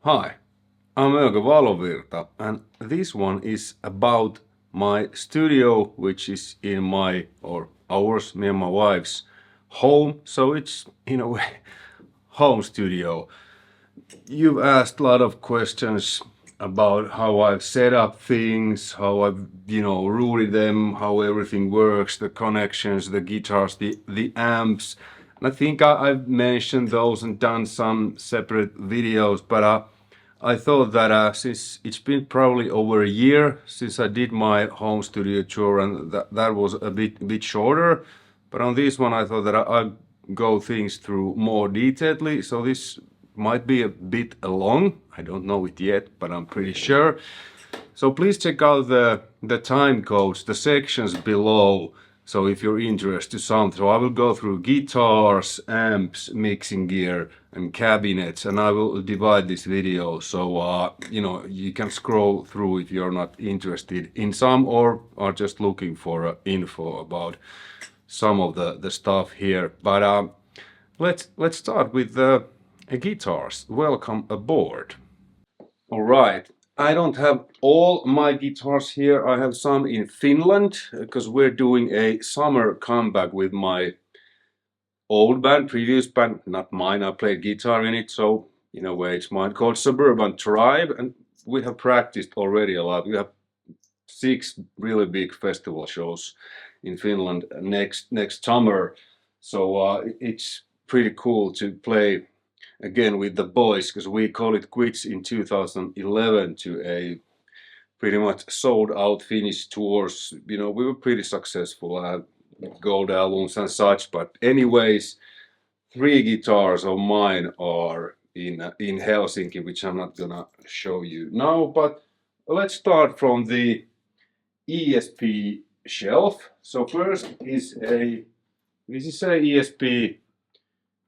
Hi, I'm Euge Valovirta, and this one is about my studio, which is in my, or ours, me and my wife's home. So it's, in a way, home studio. You've asked a lot of questions about how I've set up things, how I've, routed them, how everything works, the connections, the guitars, the amps. And I think I've mentioned those and done some separate videos, but I thought that since it's been probably over a year since I did my home studio tour, and that was a bit shorter, but on this one I thought that I'd go things through more detailedly. So this might be a bit long. I don't know it yet, but I'm pretty sure. So please check out the time codes, the sections below. So if you're interested in something, so I will go through guitars, amps, mixing gear, and cabinets, and I will divide this video so you can scroll through if you're not interested in some or are just looking for info about some of the stuff here. But let's start with the guitars. Welcome aboard. All right. I don't have all my guitars here. I have some in Finland because we're doing a summer comeback with my old band, previous band, not mine. I played guitar in it, so in a way it's mine, called Suburban Tribe, and we have practiced already a lot. We have 6 really big festival shows in Finland next summer, so it's pretty cool to play again with the boys, because we call it quits in 2011 to a pretty much sold out Finnish tours. We were pretty successful, gold albums and such. But anyways, 3 guitars of mine are in Helsinki, which I'm not gonna show you now. But let's start from the ESP shelf. So first is this is a ESP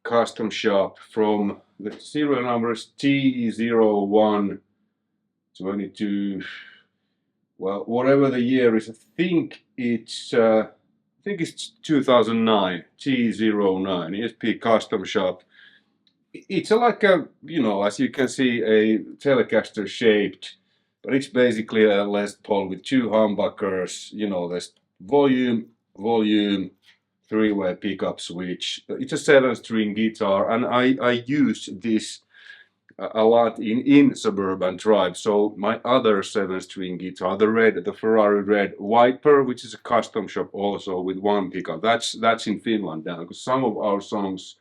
custom shop from the serial number is T0122. Well, whatever the year is, I think it's 2009. T09 ESP custom shop. It's like a, as you can see, a Telecaster shaped, but it's basically a Les Paul with 2 humbuckers. There's volume, 3-way pickup switch. It's a 7-string guitar, and I use this a lot in Suburban Tribe. So my other 7-string guitar, the Ferrari Red Viper, which is a custom shop also with 1 pickup. That's in Finland now, because some of our songs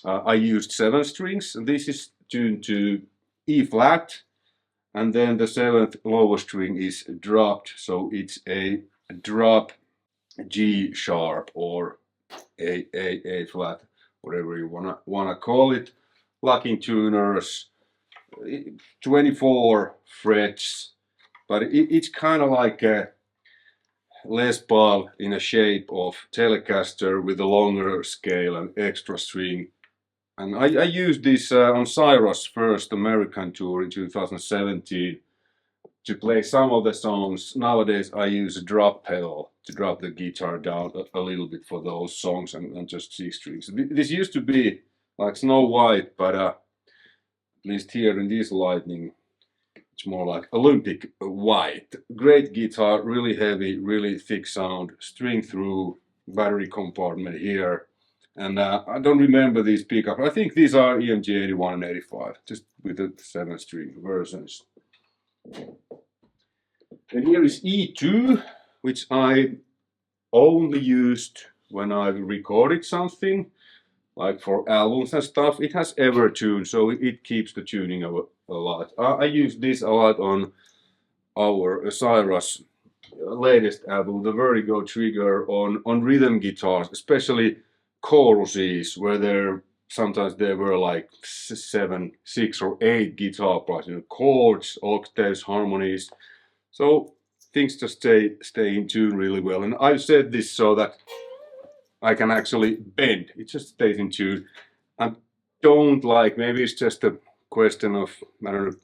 I used 7 strings, and this is tuned to E flat, and then the 7th lower string is dropped, so it's a drop G sharp or A flat, whatever you wanna call it. Locking tuners, 24 frets, but it's kind of like a Les Paul in a shape of Telecaster with a longer scale and extra string. And I used this on CYHRA's first American tour in 2017 to play some of the songs. Nowadays I use a drop pedal to drop the guitar down a little bit for those songs and just C strings. This used to be like Snow White, but at least here in this lighting it's more like Olympic white. Great guitar, really heavy, really thick sound, string through, battery compartment here. And I don't remember these pickups. I think these are EMG 81 and 85, just with the 7-string versions. And here is E2, which I only used when I recorded something, like for albums and stuff. It has Evertune, so it keeps the tuning a lot. I use this a lot on our CYHRA's latest album, the Vertigo Trigger, on rhythm guitars, especially choruses, where sometimes there were like 7, 6 or 8 guitar parts, chords, octaves, harmonies. So things just stay in tune really well. And I've said this so that I can actually bend. It just stays in tune. I don't like, maybe it's just a question of, I don't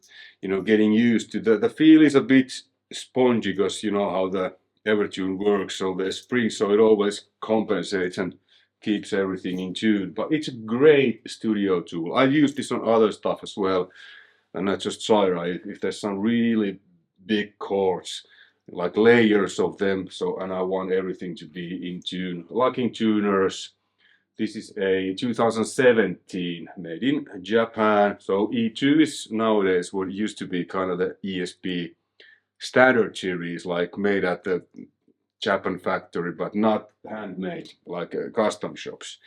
know, getting used to the feel is a bit spongy, because you know how the Evertune works, so the spring, so it always compensates and keeps everything in tune. But it's a great studio tool. I've used this on other stuff as well. and not just CYHRA. If there's some really big chords, like layers of them, so, and I want everything to be in tune. Locking tuners. This is a 2017 made in Japan. So E2 is nowadays what used to be kind of the ESP standard series, like made at the Japan factory, but not handmade like custom shops.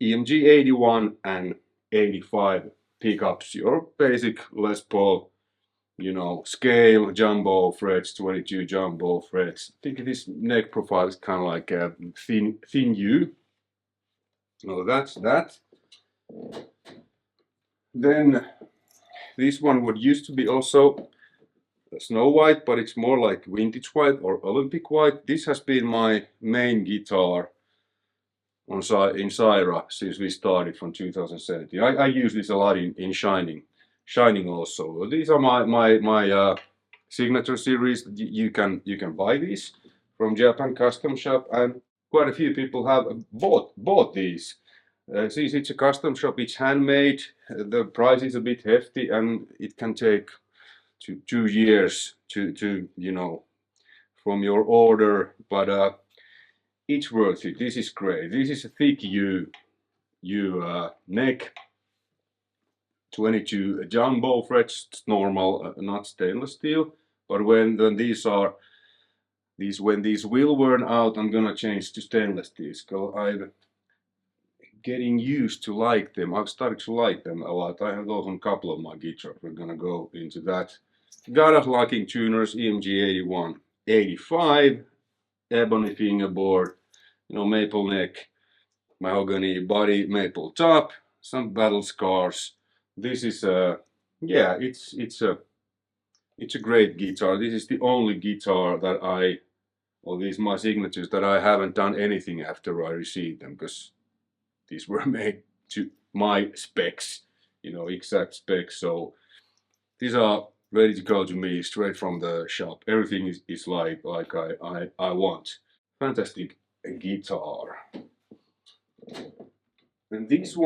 EMG 81 and 85 pickups, your basic Les Paul, you know, scale, jumbo frets, 22 jumbo frets. I think this neck profile is kind of like a thin U. No, that's that. Then this one would used to be also snow white, but it's more like vintage white or Olympic white. This has been my main guitar in CYHRA since we started from 2017. I use this a lot in Shining also. These are my signature series. You can buy these from Japan custom shop, and quite a few people have bought these. Since it's a custom shop, it's handmade. The price is a bit hefty, and it can take 2 years to you know, from your order, but it's worth it. This is great. This is a thick U neck, 22 jumbo frets, normal, not stainless steel. But when these will wear out, I'm gonna change to stainless steel. So I'm getting used to like them. I've started to like them a lot. I have those on a couple of my guitars. We're gonna go into that. Got locking tuners, EMG 81, 85, ebony fingerboard, you know, maple neck, mahogany body, maple top, some battle scars. This is yeah, it's a great guitar. This is the only guitar that these my signatures that I haven't done anything after I received them, because these were made to my specs, you know, exact specs. So these are ready to go to me straight from the shop. Everything is like I want. Fantastic guitar. And this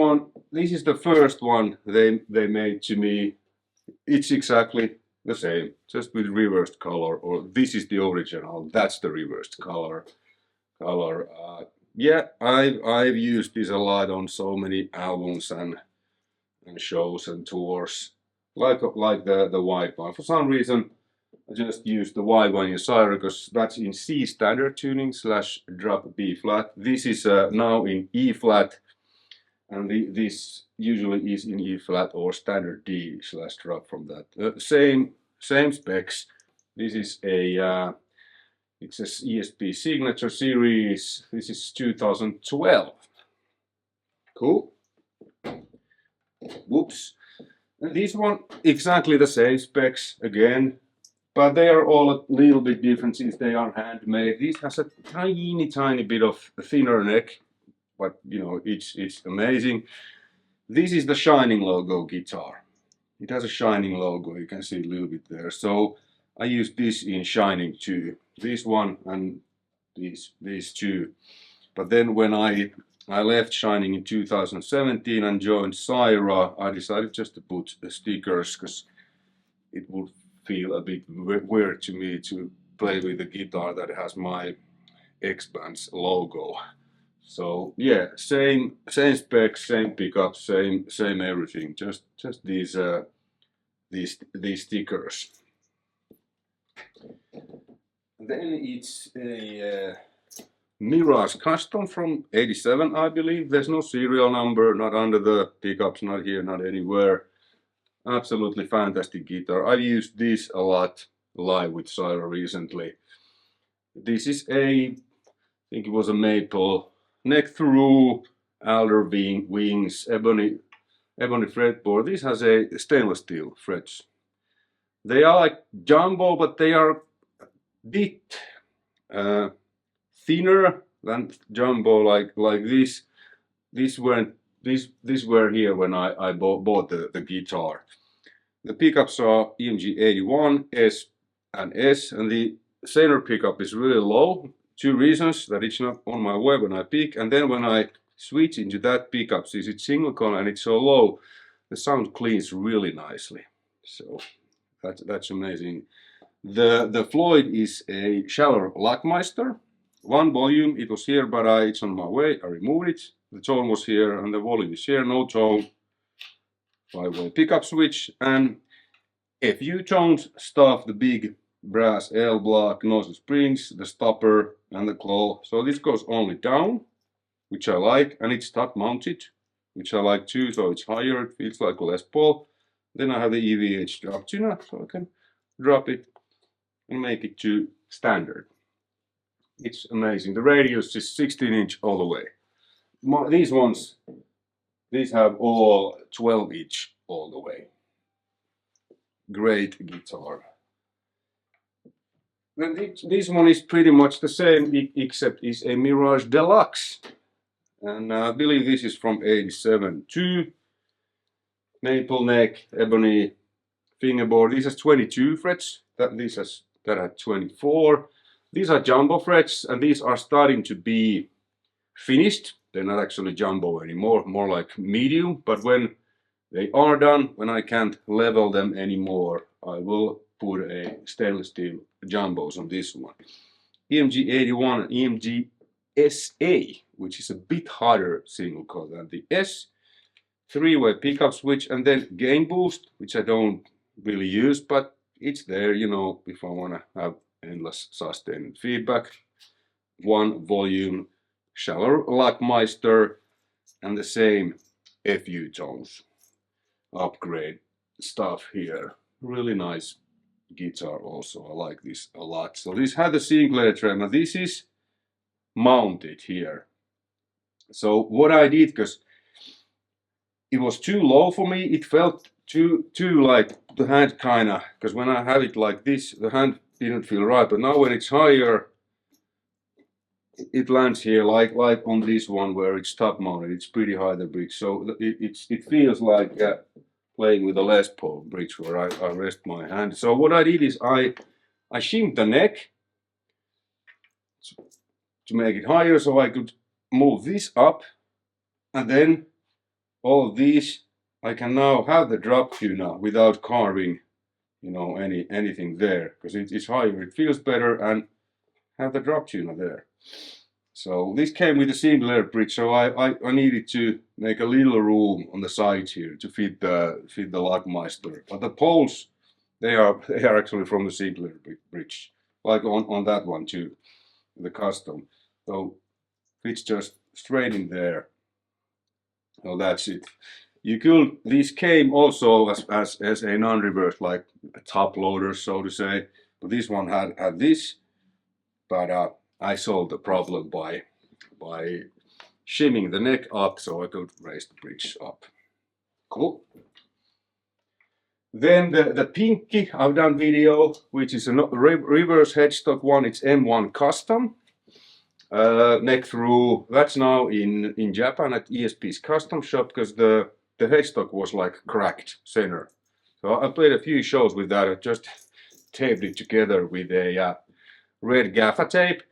is the first one they made to me. It's exactly the same, just with reversed color, or this is the original, that's the reversed color. Yeah, I've used this a lot on so many albums and shows and tours, like the white one. For some reason, I just used the white one in CYHRA because that's in C standard tuning / drop B flat. This is now in E flat, and this usually is in E flat or standard D / drop from that. Same specs. This is a it's a ESP signature series. This is 2012. Cool. Whoops. And this one exactly the same specs again, but they are all a little bit different since they are handmade. This has a tiny bit of a thinner neck, but you know, it's amazing. This is the Shining logo guitar. It has a Shining logo, you can see a little bit there. So I used this in Shining too. This one and these two. But then when I left Shining in 2017 and joined CYHRA, I decided just to put stickers because it would feel a bit weird to me to play with a guitar that has my X-Band's logo. So yeah, same specs, same pickups, same everything. Just these stickers. Then it's a Mirage Custom from 87, I believe. There's no serial number, not under the pickups, not here, not anywhere. Absolutely fantastic guitar. I've used this a lot live with CYHRA recently. This is I think it was a maple neck through, alder wings, ebony fretboard. This has a stainless steel frets. They are like jumbo, but they are a bit thinner than jumbo, like this. These were here when I bought the guitar. The pickups are EMG 81, S, and S, and the center pickup is really low. 2 reasons: that it's not on my web when I pick, and then when I switch into that pickup, since it's single con and it's so low, the sound cleans really nicely. So that's amazing. The Floyd is a shallow Lackmeister. One volume, it was here, but it's on my way. I removed it. The tone was here and the volume is here. No tone. 5-way pickup switch, and a few tones stuff, the big brass L block, noisy springs, the stopper, and the claw. So this goes only down, which I like, and it's top mounted, which I like too. So it's higher, it feels like a Les Paul. Then I have the EVH drop tuner, so I can drop it and make it to standard. It's amazing. The radius is 16-inch all the way. These ones, these have all 12-inch all the way. Great guitar. Then this one is pretty much the same, except it's a Mirage Deluxe. And I believe this is from 87 too. Maple neck, ebony fingerboard. This has 22 frets. That had 24. These are jumbo frets, and these are starting to be finished. They're not actually jumbo anymore, more like medium. But when they are done, when I can't level them anymore, I will put a stainless steel jumbos on this one. EMG 81 and EMG SA, which is a bit harder single coil than the S. 3-way pickup switch, and then gain boost, which I don't really use, but it's there, you know, if I want to have endless sustained feedback. 1 volume, shallow Lackmeister, and the same FU tones. Upgrade stuff here. Really nice guitar also. I like this a lot. So this had the Sinclair tremor. This is mounted here. So what I did, because it was too low for me, it felt too like the hand kinda, because when I have it like this, the hand didn't feel right. But now when it's higher, it lands here like on this one where it's top mounted. It's pretty high, the bridge. So it feels like playing with a Les Paul bridge where I rest my hand. So what I did is I shimmed the neck to make it higher, so I could move this up, and then all of these I can now have the drop tuner without carving, you know, anything there, because it's higher, it feels better, and have the drop tuner there. So this came with a Sinclair bridge, so I needed to make a little room on the sides here to fit the Lackmeister. But the poles, they are actually from the Sinclair bridge, like on that one too, the custom. So fits just straight in there. So that's it. You could, these came also as a non-reverse, like a top loader, so to say. But this one had this, but I solved the problem by shimming the neck up so I could raise the bridge up. Cool. Then the Pinky, I've done video, which is a reverse headstock one. It's M1 Custom. Neck through, that's now in Japan at ESP's custom shop, because the headstock was like cracked center. So I played a few shows with that. I just taped it together with a red gaffer tape.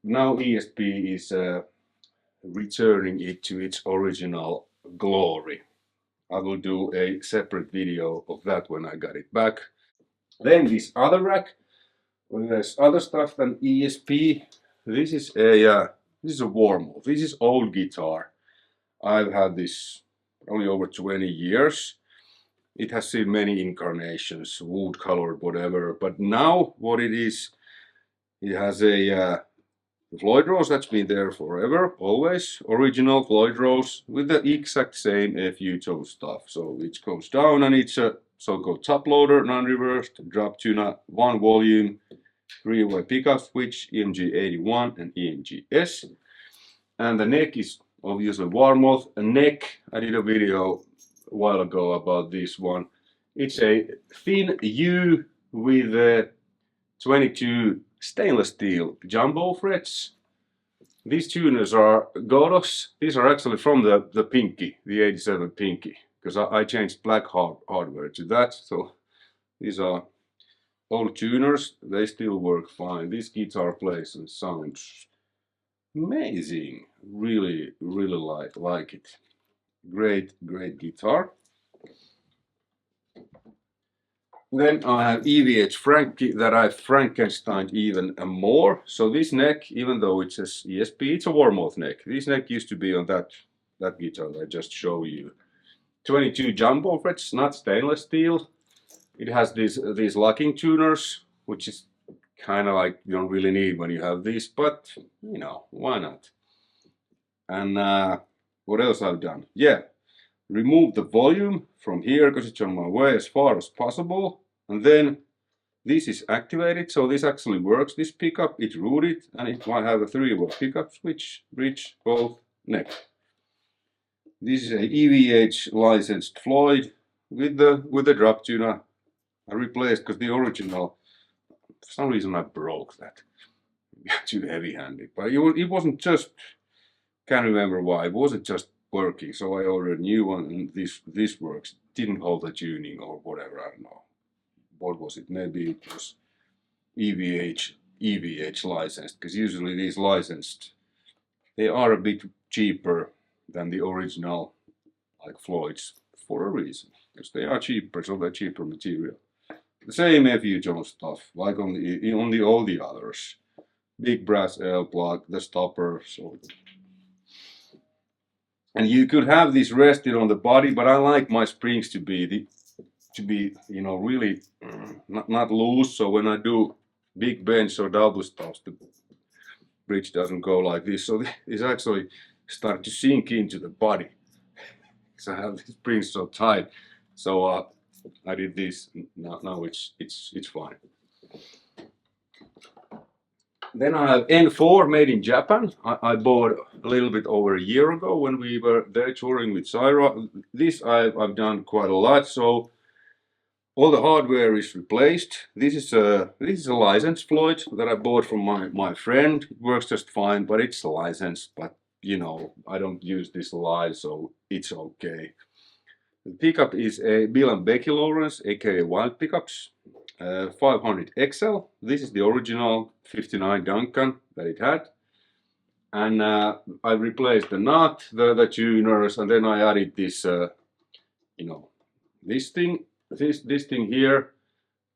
Now ESP is returning it to its original glory. I will do a separate video of that when I got it back. Then this other rack, well, there's other stuff than ESP. This is a Warmoth. This is old guitar. I've had this only over 20 years. It has seen many incarnations, wood colored, whatever. But now what it is, it has a Floyd Rose that's been there forever, always. Original Floyd Rose with the exact same FU tone stuff. So it goes down, and it's a so-called top loader, non-reversed, drop tuner, 1 volume, 3-way pickup switch, EMG 81 and EMG S. And the neck is obviously Warmoth. A neck, I did a video a while ago about this one. It's a thin U with 22 stainless steel jumbo frets. These tuners are Godos. These are actually from the Pinky, the 87 Pinky, because I changed black hardware to that. So these are old tuners. They still work fine. This guitar plays and sounds amazing. Really like it. Great guitar. Then I have EVH Frankie that I Frankensteined even more. So this neck, even though it says ESP, it's a warmoth neck. This neck used to be on that guitar that I just showed you. 22 jumbo frets, not stainless steel. It has these locking tuners, which is kind of like you don't really need when you have this, but you know, why not? And what else I've done? Yeah, remove the volume from here because it's on my way as far as possible. And then this is activated, so this actually works. This pickup, it's rooted, and it might have a 3-way pickup switch, reach both necks. This is a EVH licensed Floyd with the drop tuner. I replaced because the original, for some reason I broke that. Too heavy-handed, but it wasn't just. Can't remember why. It wasn't just working, so I ordered a new one, and this works. Didn't hold the tuning or whatever. I don't know. What was it? Maybe it was EVH licensed, because usually these licensed, they are a bit cheaper than the original, like Floyd's, for a reason, because they are cheaper, so they're cheaper material. The same FU Jones stuff, like on all the others. Big brass L plug, the stopper, so. And you could have this rested on the body, but I like my springs to be you know, really not loose. So when I do big bends or double stops, the bridge doesn't go like this. So this actually start to sink into the body. So I have the springs so tight. So I did this. Now it's fine. Then I have N4 made in Japan. I bought a little bit over a year ago when we were there touring with CYHRA. This I've done quite a lot. So all the hardware is replaced. This is a licensed Floyd that I bought from my friend. It works just fine, but it's licensed. But you know, I don't use this live, so it's okay. The pickup is a Bill and Becky Lawrence, aka Wild Pickups. 500 XL. This is the original 59 Duncan that it had. And I replaced the nut, the tuners, and then I added this, you know, this thing here,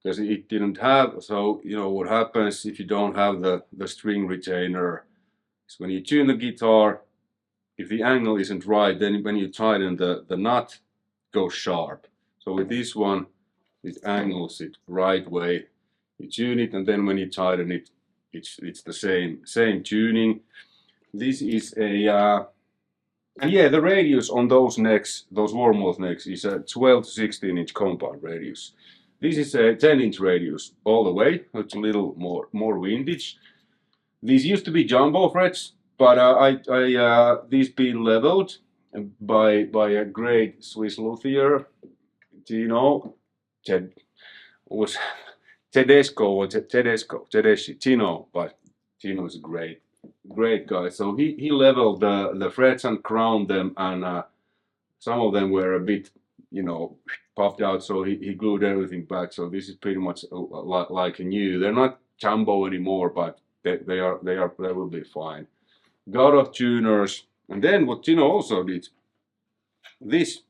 because it didn't have. So, you know, what happens if you don't have the string retainer is when you tune the guitar, if the angle isn't right, then when you tighten the nut, it goes sharp. So with this one, it angles it right way. You tune it, and then when you tighten it, it's the same tuning. This is a and yeah, the radius on those necks, those warmoth necks, is a 12 to 16 inch compound radius. This is a 10-inch radius all the way. It's a little more windage. These used to be jumbo frets, but these been leveled by a great Swiss luthier. Do you know? Was Tedeschi, Tino, but Tino is a great guy. So he leveled the frets and crowned them, and some of them were a bit, you know, puffed out. So he glued everything back. So this is pretty much like a new. They're not jumbo anymore, but they will be fine. God of tuners, and then what Tino also did, this.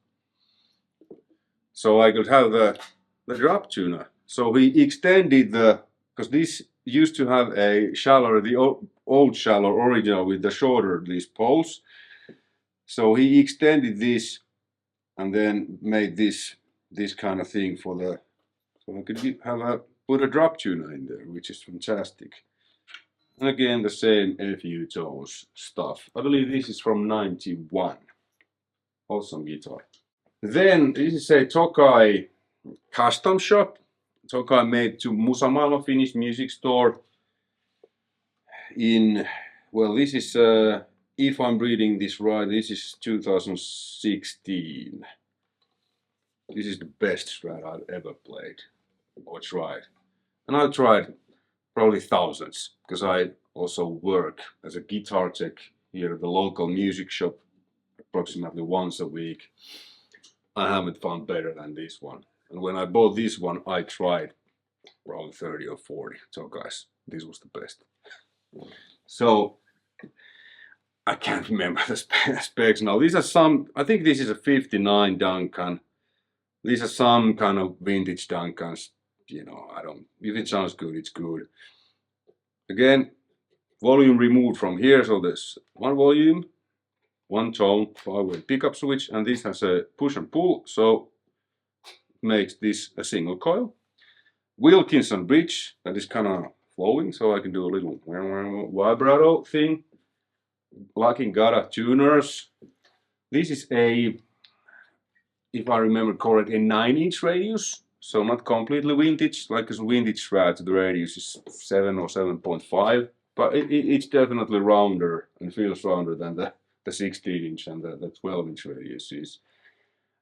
So I could have the drop tuner. So he extended because this used to have a shallower, the old shallow original with the shorter these poles. So he extended this and then made this kind of thing for the, so I could put a drop tuner in there, which is fantastic. And again, the same FU tones stuff. I believe this is from 91. Awesome guitar. Then this is a Tokai custom shop. Tokai made to Musamaailma Finnish music store in, well, this is, if I'm reading this right, this is 2016. This is the best Strat I've ever played or tried. And I've tried probably thousands, because I also work as a guitar tech here at the local music shop approximately once a week. I haven't found better than this one. And when I bought this one, I tried probably 30 or 40. So guys, this was the best. So I can't remember the specs now. These are some, I think this is a 59 Duncan. These are some kind of vintage Duncans, you know, if it sounds good, it's good. Again, volume removed from here, so there's one volume, one tone, 5-way pickup switch, and this has a push and pull, so makes this a single coil. Wilkinson bridge that is kind of flowing, so I can do a little vibrato thing. Lucky Gata tuners. This is a, if I remember correctly, a 9-inch radius, so not completely vintage. Like a vintage Strat, the radius is 7 or 7.5, but it's definitely rounder and feels rounder than the 16-inch and the 12-inch radius is.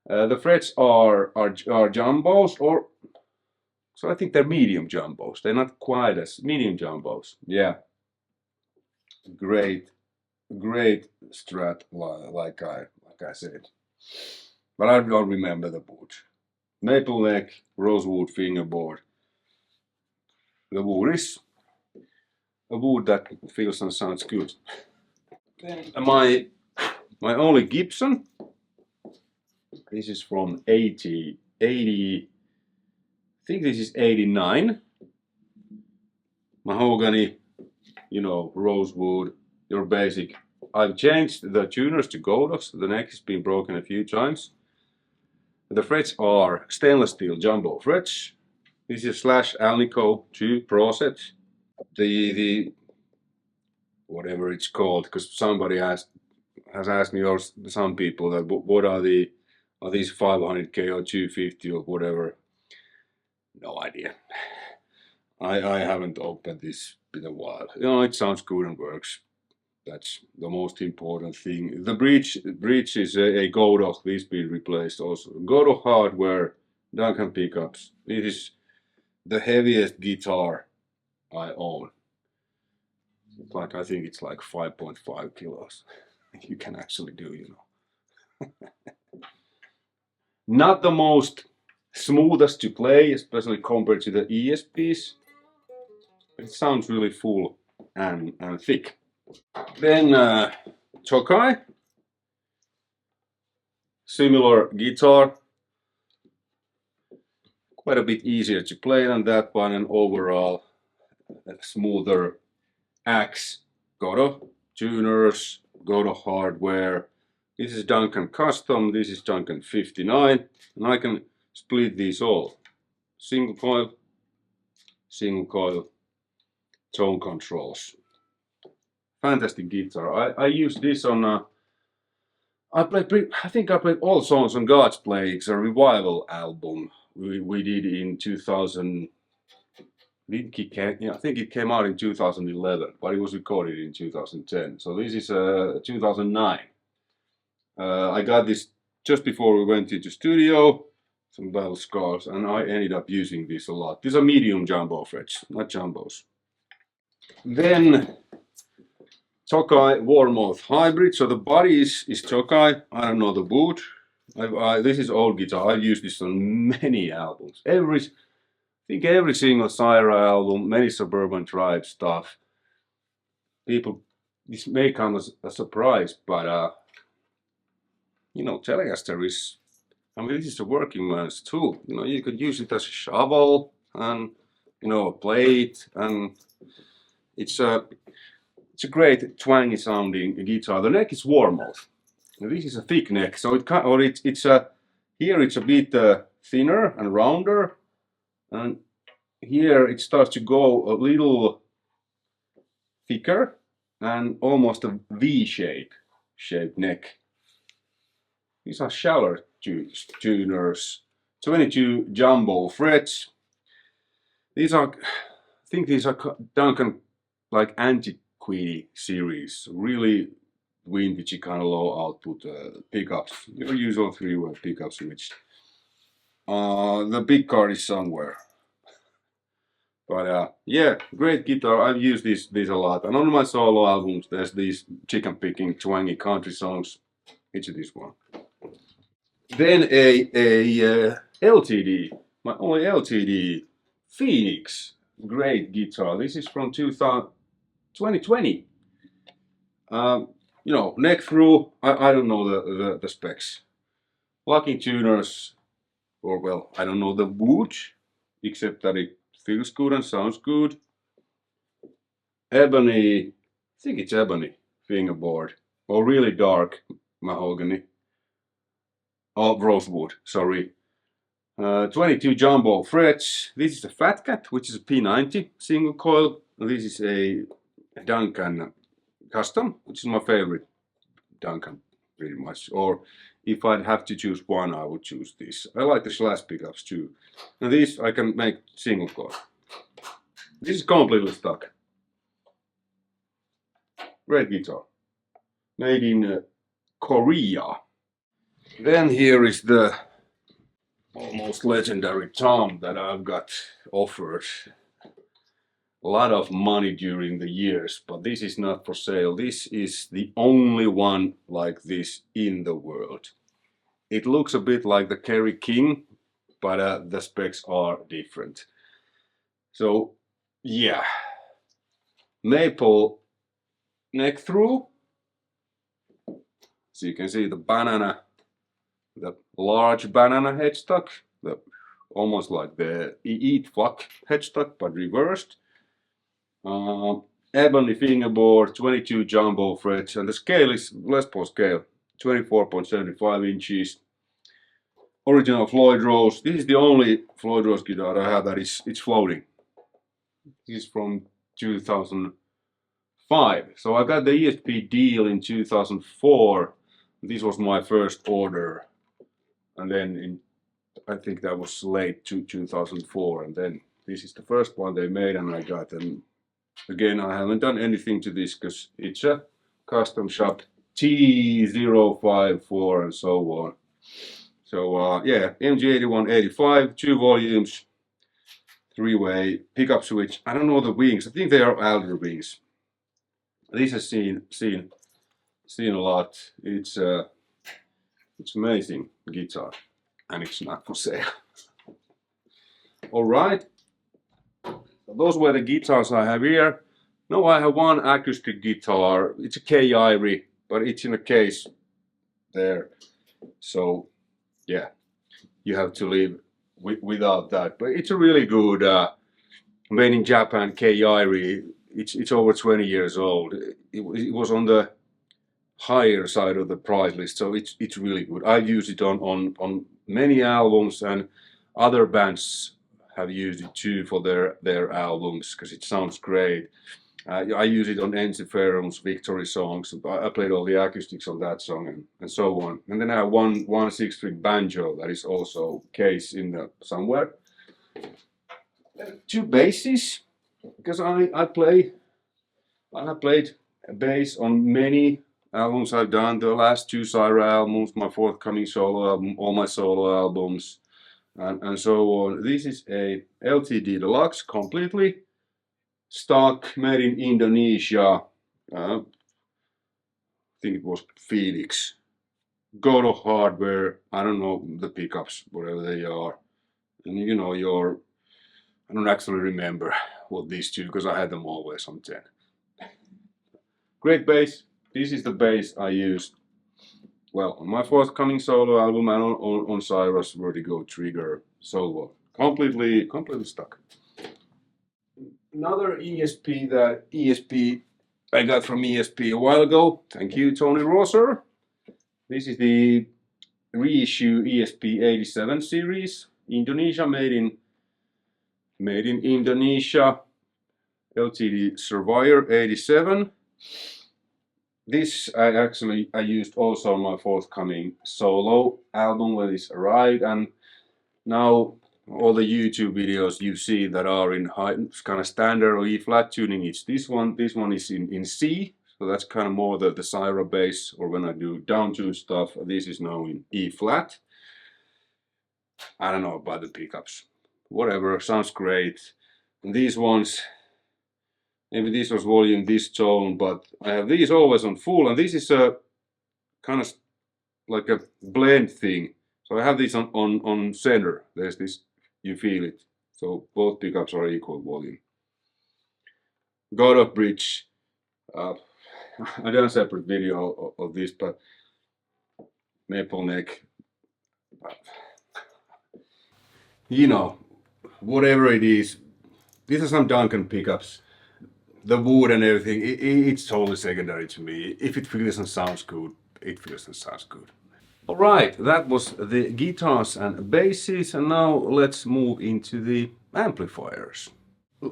The frets are jumbos, or so I think they're medium jumbos. They're not quite as medium jumbos. Yeah, great Strat, like I said. But I don't remember the wood. Maple neck, rosewood fingerboard. The wood is a wood that feels and sounds good. My only Gibson. This is from 80. I think this is 89. Mahogany, you know, rosewood, your basic. I've changed the tuners to Godox. The neck has been broken a few times. The frets are stainless steel jumbo frets. This is slash Alnico 2 Pro set. The whatever it's called, because somebody has asked me, or some people, that what are these 500K or 250 or whatever. No idea. I haven't opened this in a while. You know, it sounds good and works. That's the most important thing. The bridge is a Godox. This been replaced also. Godox hardware, Duncan pickups. This is the heaviest guitar I own. Like, I think it's like 5.5 kilos. You can actually do, you know. Not the most smoothest to play, especially compared to the ESPs. But it sounds really full and thick. Then Tokai, similar guitar, quite a bit easier to play than that one, and overall smoother axe. Godo tuners, Godo hardware. This is Duncan Custom, this is Duncan 59, and I can split these all. Single coil, tone controls. Fantastic guitar. I use this on I think I played all songs on God's Play. It's a revival album we did in 2000. I think it came out in 2011, but it was recorded in 2010. So this is 2009. I got this just before we went into studio, some battle scars, and I ended up using this a lot. These are medium jumbo frets, not jumbos. Then Tokai Warmoth hybrid. So the body is Tokai. I don't know the boot. This is old guitar. I've used this on many albums. I think every single CYHRA album, many Suburban Tribe stuff. People, this may come as a surprise, but you know, Telecaster is, I mean, this is a working man's tool. You know, you could use it as a shovel and, you know, a plate, and it's a great twangy sounding guitar. The neck is Warmoth. This is a thick neck, so here it's a bit thinner and rounder, and here it starts to go a little thicker and almost a V-shaped neck. These are shallow tuners, 22 jumbo frets. These are, I think these are Duncan like antiquity series, really vintage kind of low output pickups. Your usual 3-way pickup switch. The big card is somewhere. But yeah, great guitar. I've used this a lot. And on my solo albums, there's these chicken picking, twangy country songs. It's this one. Then a LTD, my only LTD, Phoenix. Great guitar. This is from 2020. You know, neck through. I don't know the specs. Locking tuners. or well, I don't know the wood, except that it feels good and sounds good. Ebony, I think it's ebony fingerboard, or really dark mahogany. Oh, rosewood, sorry. 22 jumbo frets. This is a Fat Cat, which is a P90 single coil. This is a Duncan custom, which is my favorite Duncan, pretty much. Or if I'd have to choose one, I would choose this. I like the slash pickups too. And these I can make single coil. This is completely stuck. Great guitar. Made in Korea. Then here is the almost legendary tom that I've got offered a lot of money during the years, but this is not for sale. This is the only one like this in the world. It looks a bit like the Kerry King, but the specs are different. So yeah, maple neck through. So you can see the banana, the large banana headstock, almost like the Eat Fuck headstock, but reversed. Ebony fingerboard, 22 jumbo frets, and the scale is Les Paul scale, 24.75 inches. Original Floyd Rose. This is the only Floyd Rose guitar I have that it's floating. This is from 2005. So I got the ESP deal in 2004. This was my first order, and then I think that was late 2004, and then this is the first one they made, and I got them. Again, I haven't done anything to this because it's a custom shop T054 and so on. So yeah, MG8185, 2 volumes, 3-way pickup switch. I don't know the wings. I think they are Alder wings. This has seen a lot. It's amazing guitar, and it's not for sale. All right. Those were the guitars I have here. Now I have one acoustic guitar. It's a CYHRA, but it's in a case there. So yeah, you have to live without that. But it's a really good, made in Japan CYHRA. It's over 20 years old. It was on the higher side of the price list, so it's really good. I've used it on many albums, and other bands have used it too for their albums because it sounds great. I use it on Ensiferum's Victory songs. I played all the acoustics on that song and so on. And then I have one 6-string banjo that is also case in the somewhere. 2 basses because I have played bass on many albums I've done. The last 2 CYHRA albums, my forthcoming solo album, all my solo albums. And so on. This is a LTD Deluxe, completely stock, made in Indonesia. I think it was Phoenix. Go to hardware. I don't know the pickups, whatever they are. And you know, I don't actually remember what these 2 because I had them always on 10. Great bass. This is the bass I used. Well, on my forthcoming solo album and on CYHRA's Vertigo Trigger solo. Completely stuck. Another ESP I got from ESP a while ago. Thank you, Tony Rosser. This is the reissue ESP 87 series. Indonesia, made in Indonesia. LTD Surveyor 87. This I used also on my forthcoming solo album when this arrived, and now all the YouTube videos you see that are in high kind of standard or E flat tuning, it's this one. This one is in C, so that's kind of more the CYHRA bass, or when I do down tune stuff, this is now in E flat. I don't know about the pickups. Whatever, sounds great. And these ones, maybe this was volume, this tone, but I have these always on full, and this is a kind of like a blend thing. So I have this on center. There's this, you feel it. So both pickups are equal volume. God of Bridge. I done a separate video of this, but maple neck. you know, whatever it is, these are some Duncan pickups. The wood and everything, it's totally secondary to me. If it feels and sounds good, it feels and sounds good. Alright, that was the guitars and basses, and now let's move into the amplifiers.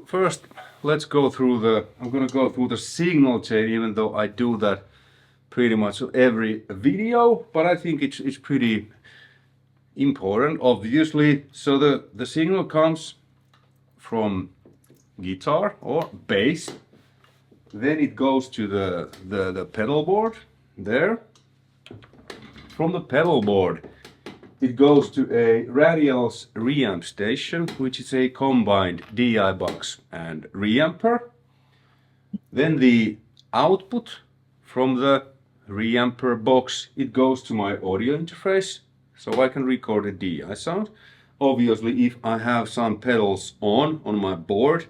First, let's go through I'm gonna go through the signal chain, even though I do that pretty much every video, but I think it's pretty important, obviously. So the signal comes from guitar or bass, then it goes to the pedal board there. From the pedal board it goes to a Radials reamp station, which is a combined DI box and reamper. Then the output from the reamper box, it goes to my audio interface, so I can record a DI sound. Obviously, if I have some pedals on my board,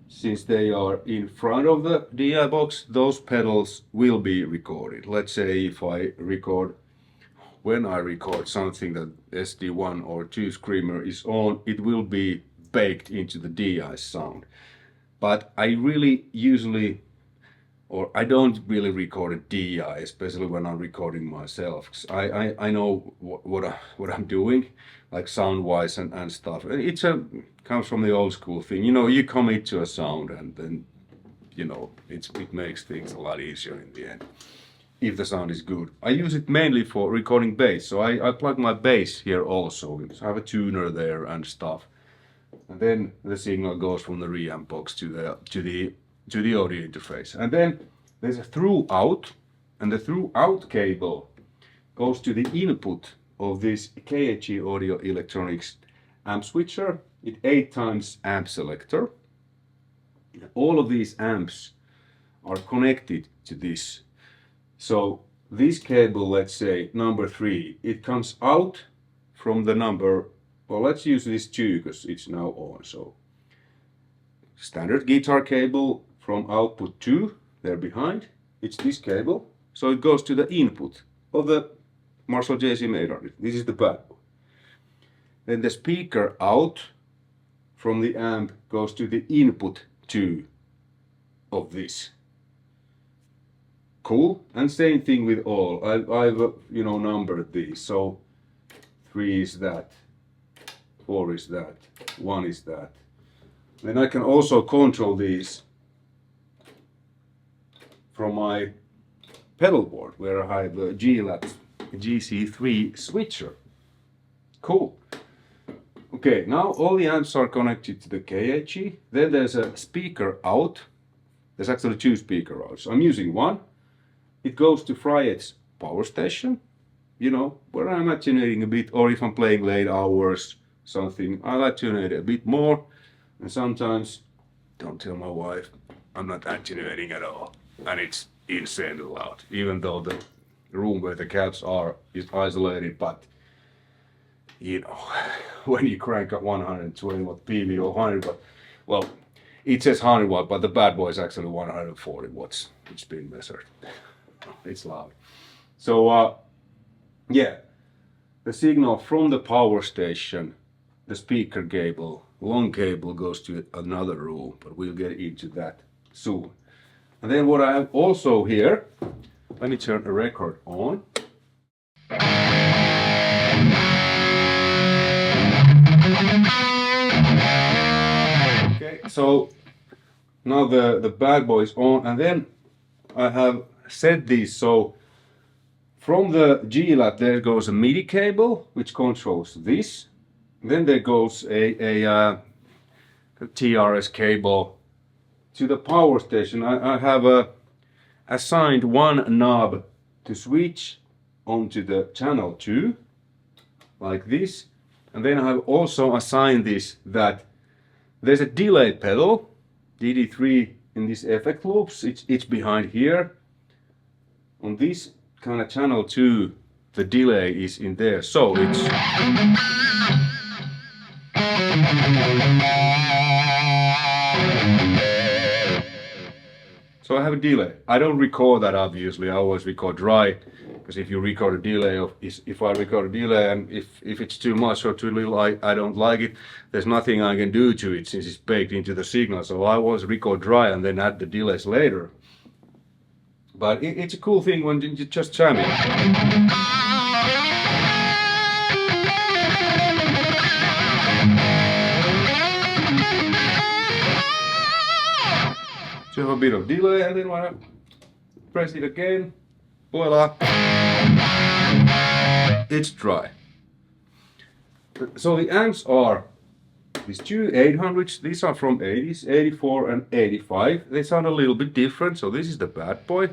since they are in front of the DI box, those pedals will be recorded. Let's say if when I record something that SD1 or 2 screamer is on, it will be baked into the DI sound. But I don't really record a DI, especially when I'm recording myself. I know what I'm doing, like sound-wise and stuff. It comes from the old school thing. You know, you commit to a sound and then, you know, it makes things a lot easier in the end, if the sound is good. I use it mainly for recording bass, so I plug my bass here also. So I have a tuner there and stuff. And then the signal goes from the reamp box to the audio interface. And then there's a through out, and the through out cable goes to the input of this KHE Audio Electronics amp switcher. It's 8 times amp selector. All of these amps are connected to this. So this cable, let's say number 3, it comes out from the number, well, let's use this 2 because it's now on. So standard guitar cable from output 2, there behind, it's this cable. So it goes to the input of the Marshall JCM800. This is the bad one. Then the speaker out from the amp goes to the input 2 of this. Cool. And same thing with all. I've you know, numbered these. So 3 is that, 4 is that, 1 is that. Then I can also control these from my pedal board, where I have a GLAT GC3 switcher. Cool. Okay, now all the amps are connected to the KHE. Then there's a speaker out. There's actually 2 speaker outs. I'm using one. It goes to Fryet's power station, you know, where I'm attenuating a bit, or if I'm playing late hours, something, I'll attenuate a bit more. And sometimes, don't tell my wife, I'm not attenuating at all. And it's insanely loud, even though the room where the cats are is isolated. But, you know, when you crank up 120 watt PV or 100 watt, well, it says 100 watt, but the bad boy is actually 140 watts. It's been measured. It's loud. So yeah, the signal from the power station, the speaker cable, long cable, goes to another room, but we'll get into that soon. And then what I have also here, let me turn the record on. Okay, so now the bad boy is on, and then I have set these so from the GLAT there goes a MIDI cable which controls this. Then there goes a TRS cable to the power station. I have assigned one knob to switch onto the channel 2 like this, and then I have also assigned this that there's a delay pedal DD3 in this effect loops. It's behind here. On this kind of channel 2, the delay is in there, so it's So I have a delay. I don't record that obviously. I always record dry, because if you record a delay if I record a delay and if it's too much or too little, I don't like it. There's nothing I can do to it since it's baked into the signal. So I always record dry and then add the delays later. But it's a cool thing when you just jam it. So you have a bit of delay, and then when I press it again, voila, it's dry. So the amps are these two 800s. These are from 80s, 84 and 85. They sound a little bit different. So this is the bad boy.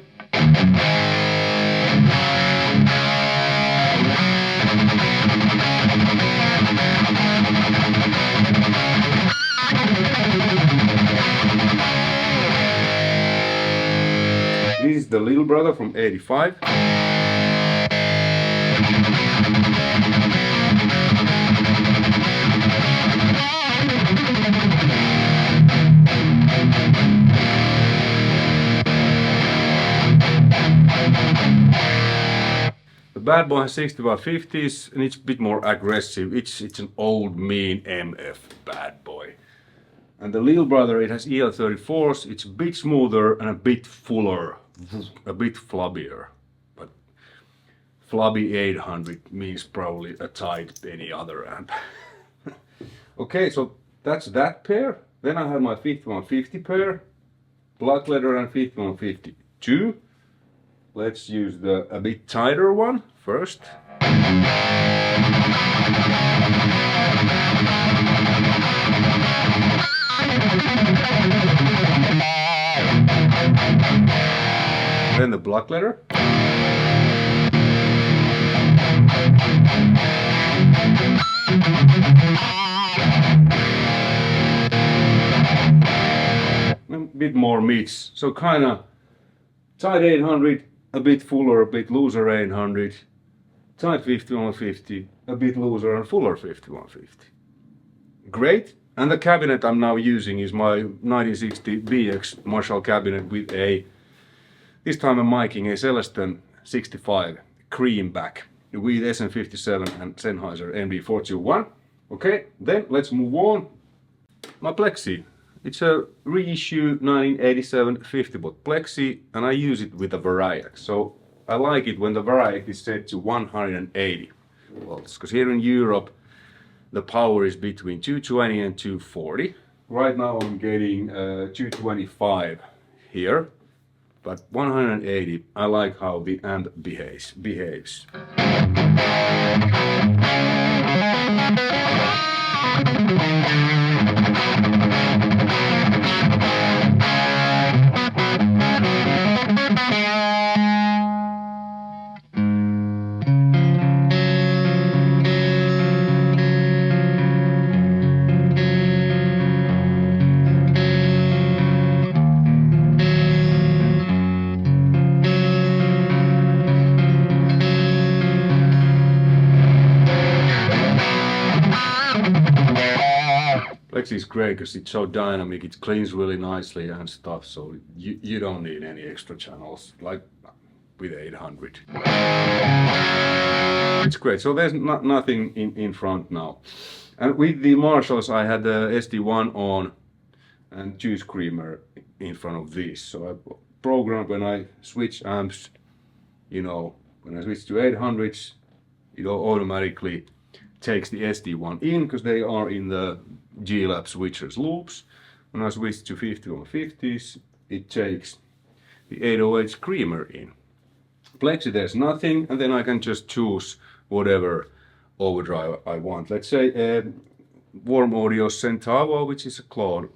This is the little brother from 85. The bad boy has 6550s and it's a bit more aggressive. It's an old mean MF bad boy. And the little brother, it has EL34s. It's a bit smoother and a bit fuller, a bit flubbier. But flubby 800 means probably a tight any other amp. Okay, so that's that pair. Then I have my 5150 pair, black leather and 5152. Let's use the a bit tighter one first. Then the black leather. A bit more mix, so kind of tight 800, a bit fuller, a bit looser 800, tight 5150, a bit looser and fuller 5150. Great. And the cabinet I'm now using is my 1960 BX Marshall cabinet with this time I'm miking a Celestin 65 cream back with SM57 and Sennheiser MD421. Okay, then let's move on. My Plexi. It's a reissue 1987 50-watt Plexi, and I use it with a Variac. So I like it when the Variac is set to 180 volts, because here in Europe the power is between 220 and 240. Right now I'm getting 225 here, but 180, I like how the amp behaves. Plexi is great because it's so dynamic, it cleans really nicely and stuff, so you don't need any extra channels like with 800. It's great, so there's nothing in front now. And with the Marshalls I had the SD1 on and juice creamer in front of this, so I programmed when I switch amps, you know, when I switch to 800s, it automatically takes the SD1 in because they are in the G-Lab switchers loops. When I switch to 5150s, it takes the 808 creamer in. Plexi there's nothing, and then I can just choose whatever overdrive I want. Let's say Warm Audio Centavo, which is a clone.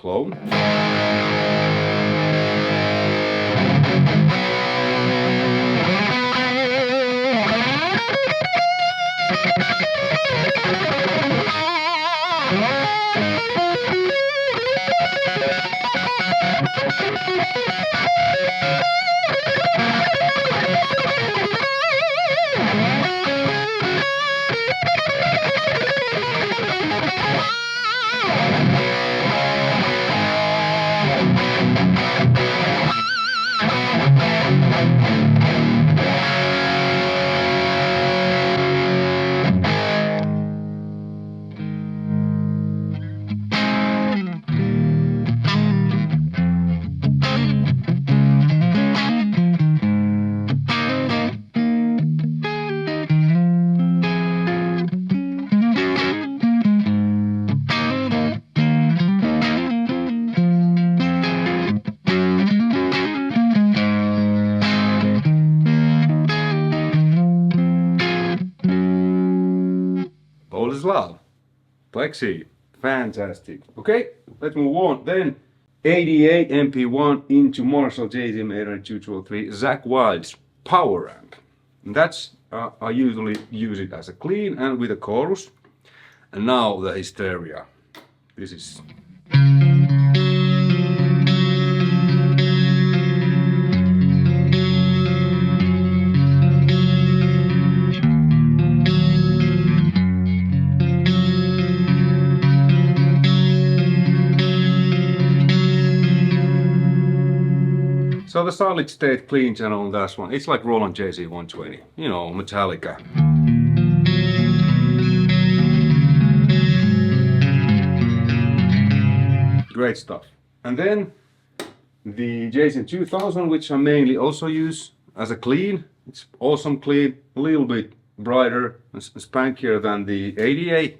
Plexi, fantastic. Okay, let's move on. Then 88 MP1 into Marshall JCM80203 Zakk Wylde's power amp. And that's I usually use it as a clean and with a chorus. And now the hysteria. This is. So the solid state clean channel on that one, it's like Roland JC120, you know, Metallica. Great stuff. And then the JC2000, which I mainly also use as a clean. It's awesome clean, a little bit brighter and spankier than the 88.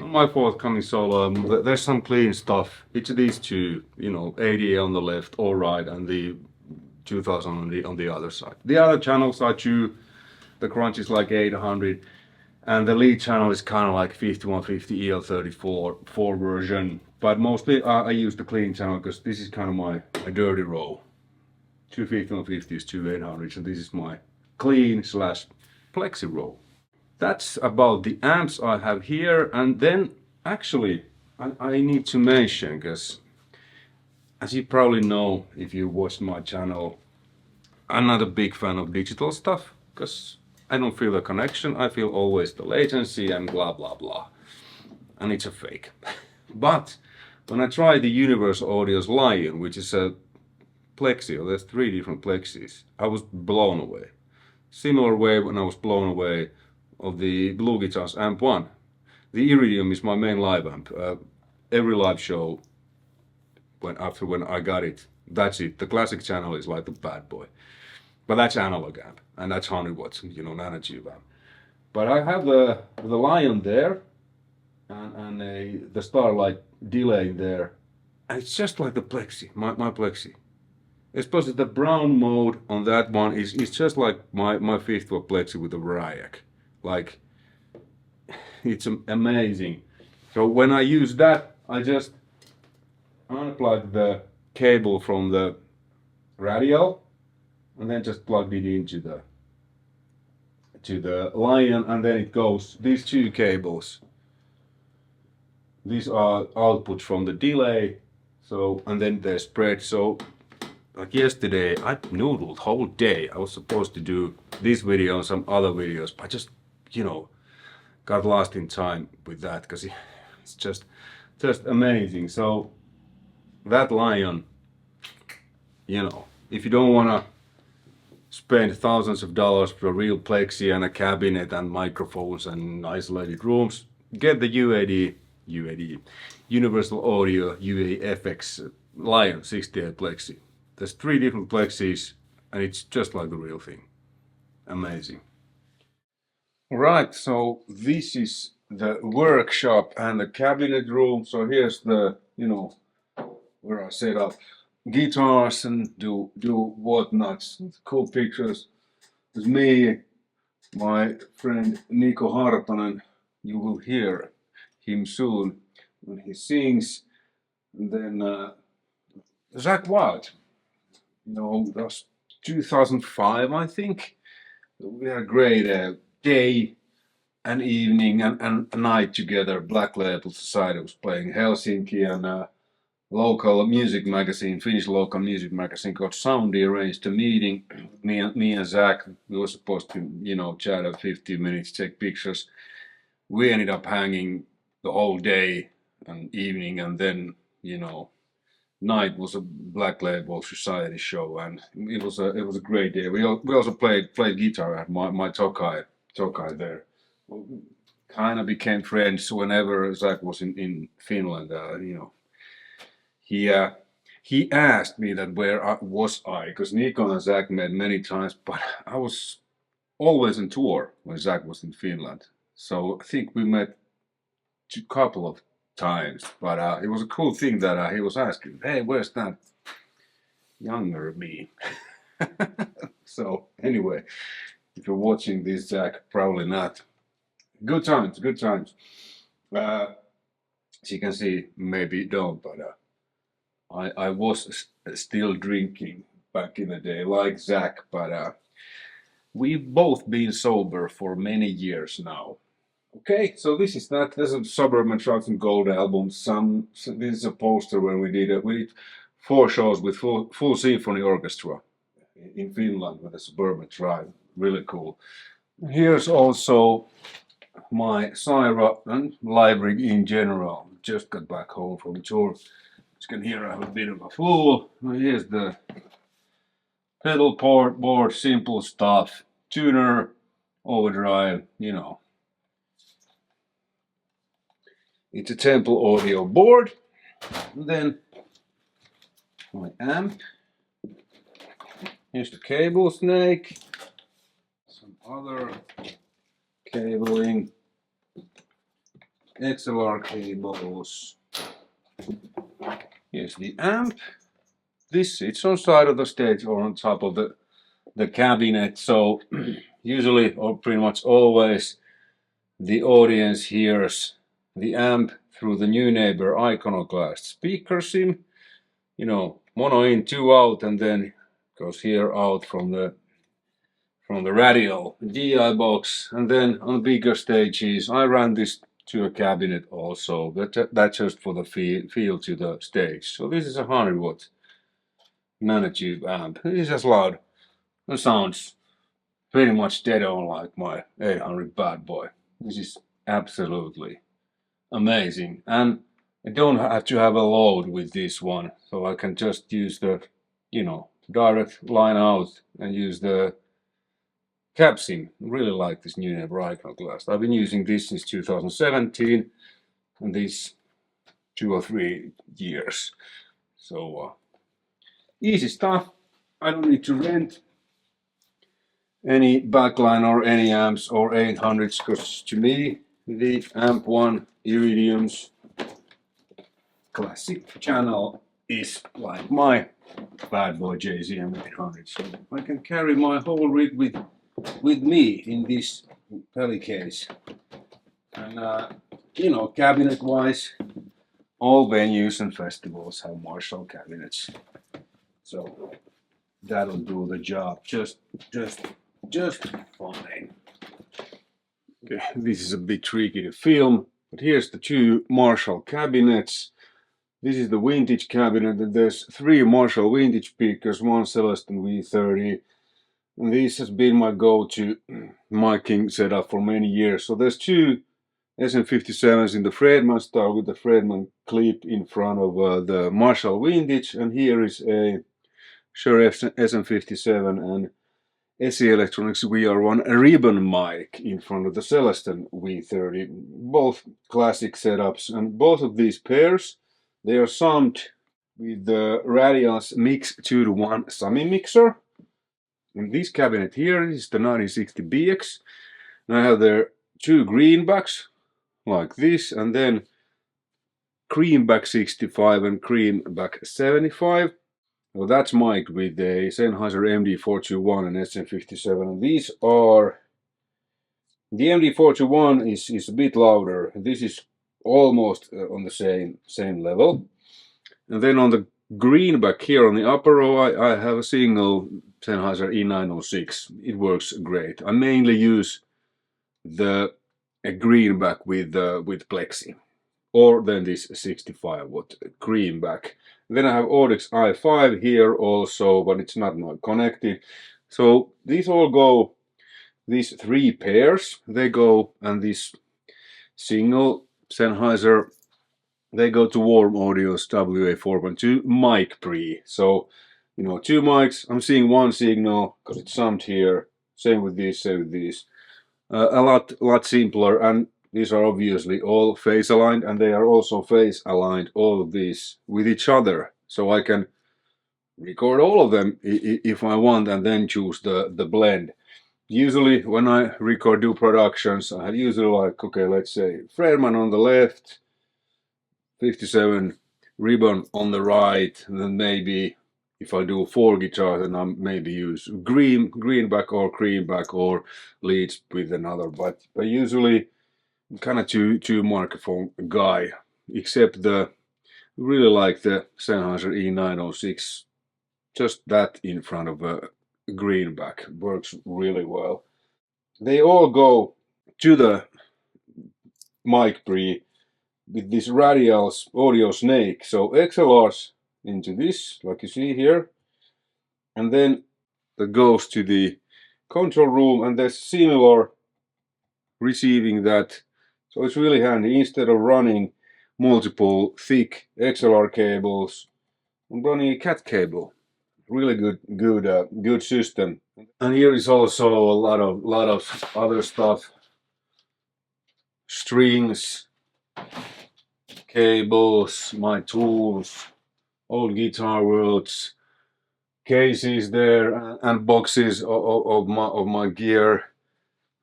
My forthcoming solo, there's some clean stuff. It's these two, you know, 88 on the left, all right, and the 2000 on the other side. The other channels are two. The crunch is like 800, and the lead channel is kind of like 5150 EL34 4 version. But mostly I use the clean channel because this is kind of my dirty row. Two 5150s, two 800s, and this is my clean slash plexi row. That's about the amps I have here. And then actually I need to mention, because as you probably know if you watched my channel, I'm not a big fan of digital stuff because I don't feel the connection. I feel always the latency and blah blah blah, and it's a fake. But when I tried the Universal Audio's Lion, which is a plexi, there's 3 different plexis, I was blown away. Similar way when I was blown away of the Blue Guitars Amp 1. The Iridium is my main live amp. Every live show, when I got it, that's it. The classic channel is like the bad boy. But that's analog amp, and that's 100 watts, you know, nanotube amp. But I have the Lion there, and the Starlight delay there, and it's just like the Plexi, my Plexi. Especially the brown mode on that one is just like my 5th watt Plexi with the Variac. Like, it's amazing. So when I use that, I just unplugged the cable from the radio and then just plugged it into the Lion, and then it goes, these 2 cables, these are outputs from the delay, so, and then they're spread. So like yesterday I noodled whole day. I was supposed to do this video and some other videos, but I just, you know, got lost in time with that because it's just amazing. So that Lion, you know, if you don't want to spend thousands of dollars for a real Plexi and a cabinet and microphones and isolated rooms, get the UAD Universal Audio UAFX Lion 68 Plexi. There's 3 different Plexis and it's just like the real thing. Amazing. Right, so this is the workshop and the cabinet room. So here's the, you know, where I set up guitars and do whatnots. Cool pictures. There's me, my friend Nico Hartonen. You will hear him soon when he sings. And then Zakk Wylde. You know, that was 2005, I think. We had a great day and evening and a night together. Black Label Society was playing Helsinki, and local music magazine, Finnish local music magazine called Soundi arranged a meeting. Me and Zakk, we were supposed to, you know, chat a 15 minutes, take pictures. We ended up hanging the whole day and evening, and then, you know, night was a Black Label Society show, and it was a great day. We also played guitar at my Tokai there. Kind of became friends whenever Zakk was in Finland. You know, he asked me that where was I, because Nico and Zakk met many times, but I was always on tour when Zach was in Finland. So I think we met a couple of times, but it was a cool thing that he was asking, hey, where's that younger me? So anyway, if you're watching this, Zach, probably not. Good times, good times. As you can see, maybe don't, but I was still drinking back in the day, like Zach, but we've both been sober for many years now. Okay, so this is that. This is Suburban Trucks and Gold album. This is a poster when we did 4 shows with full symphony orchestra in Finland with the Suburban Tribe. Really cool. Here's also my CYHRA and live rig in general. Just got back home from tour. As you can hear, I have a bit of a fool. Here's the pedal board, simple stuff. Tuner, overdrive, you know. It's a Temple audio board. And then my amp. Here's the cable snake. Some other cabling. XLR cables. Here's the amp. This sits on side of the stage or on top of the cabinet. So usually or pretty much always the audience hears the amp through the New Neighbor iconoclast speaker sim. You know, mono in, 2 out, and then goes here out from the radial DI box. And then on bigger stages, I ran this to a cabinet also. That's just for the feel to the stage. So this is a 100-watt nanotube amp. This is as loud. It sounds pretty much dead on like my 800 bad boy. This is absolutely amazing. And I don't have to have a load with this one. So I can just use the, you know, direct line out and use the cab sim. I really like this New Neighbor iconoclast. I've been using this since 2017 and these 2 or 3 years. So easy stuff. I don't need to rent any backline or any amps or 800s because to me the amp 1 Iridium's classic channel is like my bad boy JZM 800. So I can carry my whole rig with me in this belly case. And you know, cabinet wise, all venues and festivals have Marshall cabinets. So that'll do the job just fine. Okay, this is a bit tricky to film, but here's the 2 Marshall cabinets. This is the vintage cabinet, and there's 3 Marshall vintage speakers, 1 Celestion V30. And this has been my go-to miking setup for many years. So there's 2 SM57s in the Fredman style with the Fredman clip in front of the Marshall vintage, and here is a Shure SM57 and SE Electronics VR1 ribbon mic in front of the Celestion V30. Both classic setups, and both of these pairs, they are summed with the Radial's Mix 2-to-1 Sami mixer. In this cabinet here is the 1960BX. And I have there 2 greenbacks like this, and then creamback 65 and creamback 75. Well, that's mic'd with a Sennheiser MD421 and SM57, and these are, the MD421 is a bit louder. This is almost on the same level. And then on the greenback here on the upper row, I have a single Sennheiser E906. It works great. I mainly use a greenback with plexi, or then this 65-watt greenback. Then I have Audix i5 here also, but it's not connected. So these all go, these 3 pairs, they go, and this single Sennheiser, they go to Warm Audio's WA 4.2 mic pre. So, you know, 2 mics, I'm seeing 1 signal because it's summed here. Same with these, same with these. A lot simpler, and these are obviously all phase aligned, and they are also phase aligned, all of these, with each other. So I can record all of them if I want, and then choose the blend. Usually when I record do productions, I have usually like, okay, let's say Fredman on the left, 57 ribbon on the right, and then maybe if I do 4 guitars, then I maybe use greenback or creamback or leads with another. But usually I'm kind of two microphone guy, except the really like the Sennheiser E906. Just that in front of a greenback works really well. They all go to the mic pre with this radial audio snake. So XLRs into this, like you see here, and then that goes to the control room, and there's similar receiving that. So it's really handy. Instead of running multiple thick XLR cables, I'm running a cat cable. Really good system. And here is also a lot of other stuff. Strings, cables, my tools, old guitar worlds, cases there, and boxes of my gear.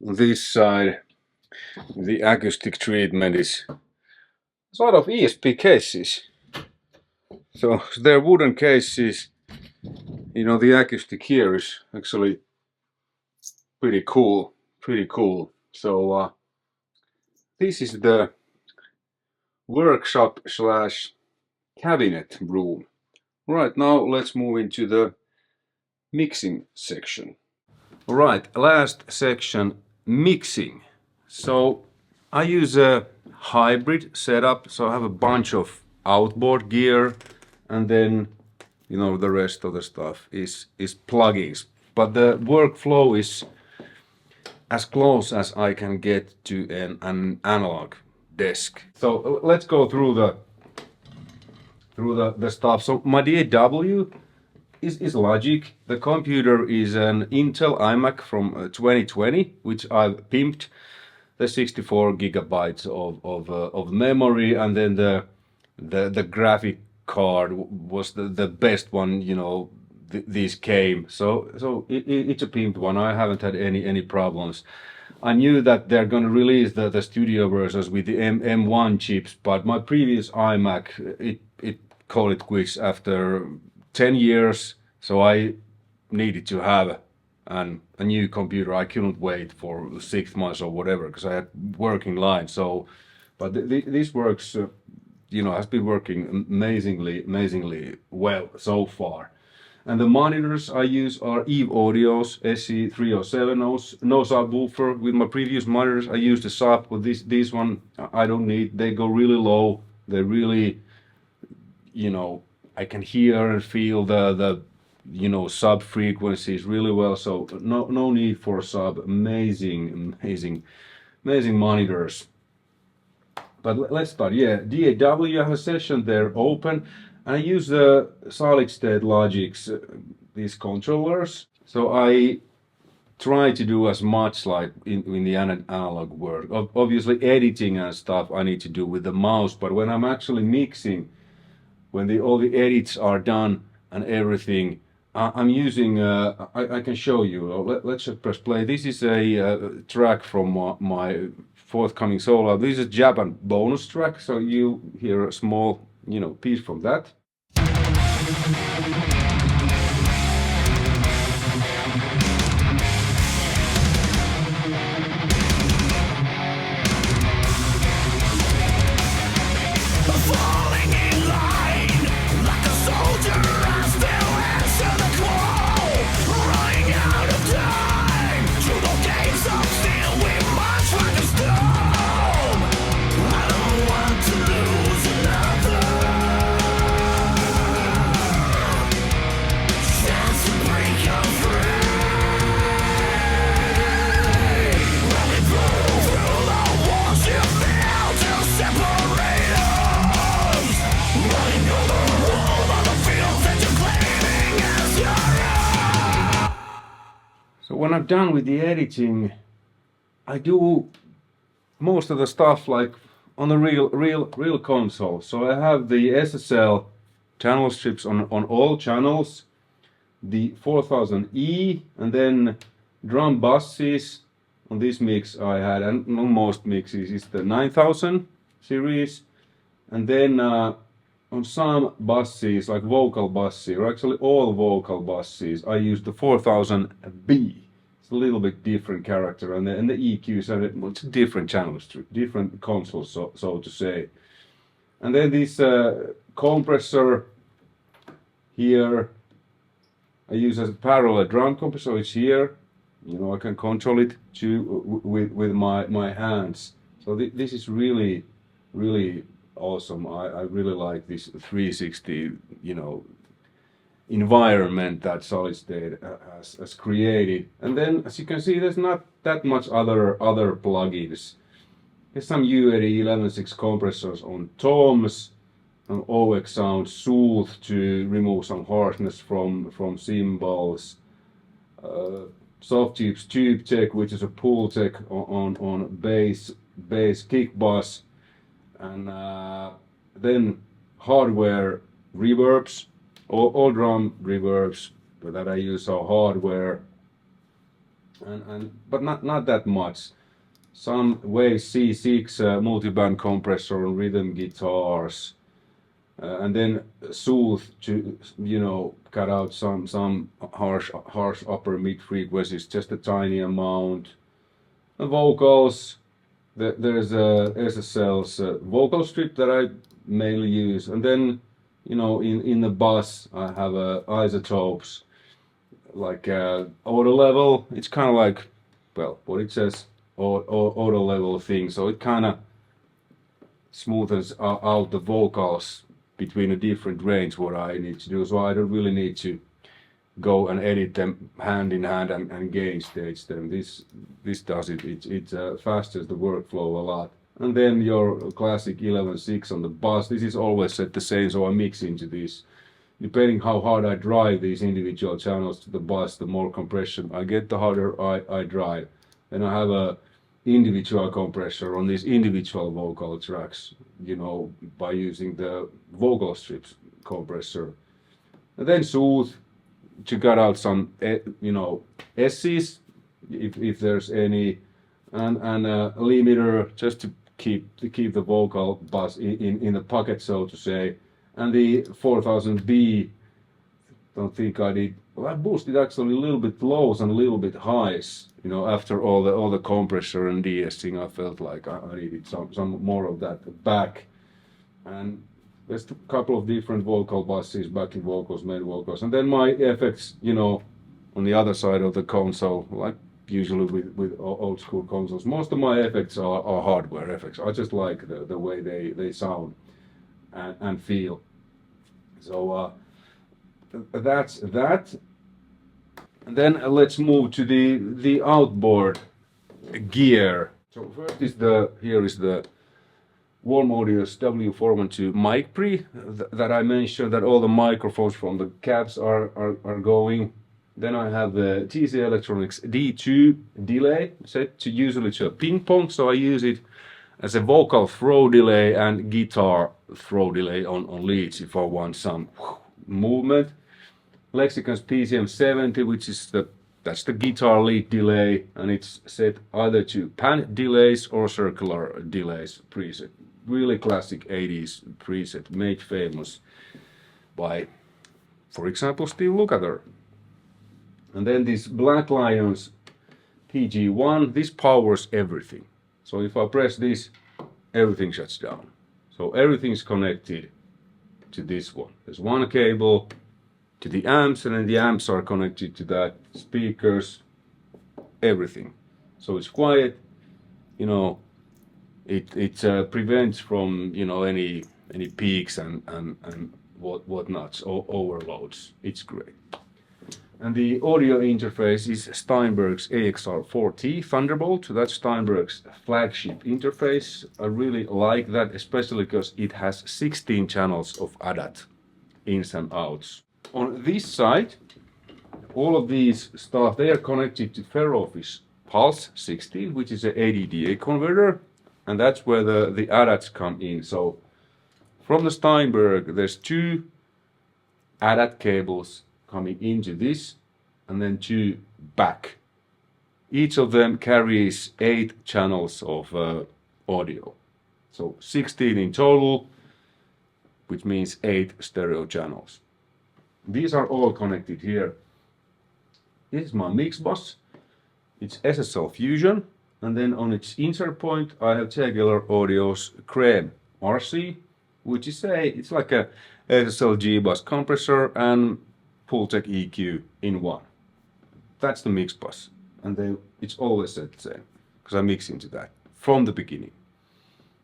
On this side, the acoustic treatment is sort of ESP cases. So they're wooden cases. You know, the acoustic here is actually pretty cool. So this is the workshop slash cabinet room. Right, now let's move into the mixing section. Alright, last section, mixing. So I use a hybrid setup, so I have a bunch of outboard gear, and then you know the rest of the stuff is plugins. But the workflow is as close as I can get to an analog desk. So let's go through the stuff. So my DAW is Logic. The computer is an Intel iMac from 2020, which I've pimped. The 64 gigabytes of memory, and then the graphic card was the best one. You know, these came. So it's a pimped one. I haven't had any problems. I knew that they're going to release the studio versions with the M1 chips, but my previous iMac it called it quits after 10 years, so I needed to have a new computer. I couldn't wait for 6 months or whatever because I had working line. So, but this works, you know, has been working amazingly well so far. And the monitors I use are Eve Audio's SC307, no subwoofer. With my previous monitors I used a sub, but this one I don't need. They go really low. They really, you know, I can hear and feel the you know, sub frequencies really well. So no need for a sub. Amazing monitors. But let's start. Yeah, DAW, I have a session there open, and I use the solid state Logic's these controllers. So I try to do as much like in the analog work. Obviously editing and stuff I need to do with the mouse, but when I'm actually mixing, when all the edits are done and everything, I'm using, I can show you. Let's just press play. This is a track from my forthcoming solo. This is a Japan bonus track, so you hear a small, you know, piece from that. So when I'm done with the editing, I do most of the stuff like on the real console. So I have the SSL channel strips on all channels, the 4000E, and then drum buses. On this mix I had, and on most mixes, is the 9000 series. And then on some buses, like vocal buses, or actually all vocal buses, I use the 4000B. It's a little bit different character, and the EQs are it's different channels, different consoles, so to say. And then this compressor here, I use as a parallel drum compressor. So it's here. You know, I can control it with my hands. So this is really awesome. I really like this 360, you know, environment that Solid State has created. And then, as you can see, there's not that much other plugins. There's some U80 11.6 compressors on toms, an OX sound soothe to remove some harshness from cymbals. Soft Tube's Tube Tech, which is a pull tech on bass kick bass, and then hardware reverbs, all drum reverbs that I use are hardware, but not that much. Some Wave C6 multiband compressor on rhythm guitars, and then soothe to, you know, cut out some harsh upper mid frequencies, just a tiny amount. And vocals, there's a Cells vocal strip that I mainly use, and then, you know, in the bass I have isotopes, like auto level. It's kind of like, well, what it says, auto level thing, so it kind of smoothens out the vocals between a different range what I need to do, so I don't really need to go and edit them hand in hand and gain stage them. This does it. It fastens the workflow a lot. And then your classic 11.6 on the bass. This is always set the same, so I mix into this. Depending how hard I drive these individual channels to the bass, the more compression I get, the harder I drive. Then I have a individual compressor on these individual vocal tracks, you know, by using the vocal strips compressor. And then soothe to cut out some, you know, S's if there's any, and a limiter just to keep the vocal bass in the pocket, so to say. And the 4000B, don't think I did. Well, I boosted actually a little bit lows and a little bit highs. You know, after all the compressor and de-essing, I felt like I needed some more of that back. And there's a couple of different vocal buses, backing vocals, main vocals, and then my effects, you know, on the other side of the console, like usually with old school consoles. Most of my effects are hardware effects. I just like the way they sound and feel. So that's that. And then let's move to the outboard gear. So first is here is the Warmodius W412 mic pre that I mentioned, that all the microphones from the cabs are going. Then I have the TC Electronics D2 delay set to usually to a ping pong, so I use it as a vocal throw delay and guitar throw delay on leads if I want some movement. Lexicon's PCM70, which is that's the guitar lead delay, and it's set either to pan delays or circular delays preset. Really classic 80s preset, made famous by, for example, Steve Lukather. And then this Black Lions TG1, this powers everything. So if I press this, everything shuts down. So everything's connected to this one. There's one cable to the amps, and then the amps are connected to that, speakers, everything. So it's quiet, you know, it prevents from, you know, any peaks and whatnots or overloads. It's great. And the audio interface is Steinberg's AXR4T Thunderbolt. That's Steinberg's flagship interface. I really like that, especially because it has 16 channels of ADAT ins and outs. On this side, all of these stuff, they are connected to Ferrofish Pulse 16, which is an ADDA converter, and that's where the ADATs come in. So from the Steinberg, there's two ADAT cables coming into this, and then two back Each of them carries 8 channels of audio. So 16 in total, which means 8 stereo channels. These are all connected here. This is my mix bus. It's SSL Fusion, and then on its insert point I have Tegeler Audio's Creme RC, which is it's like a SSL G-bus compressor and Pultec EQ in one. That's the mix bus, and it's always set the same because I mix into that from the beginning.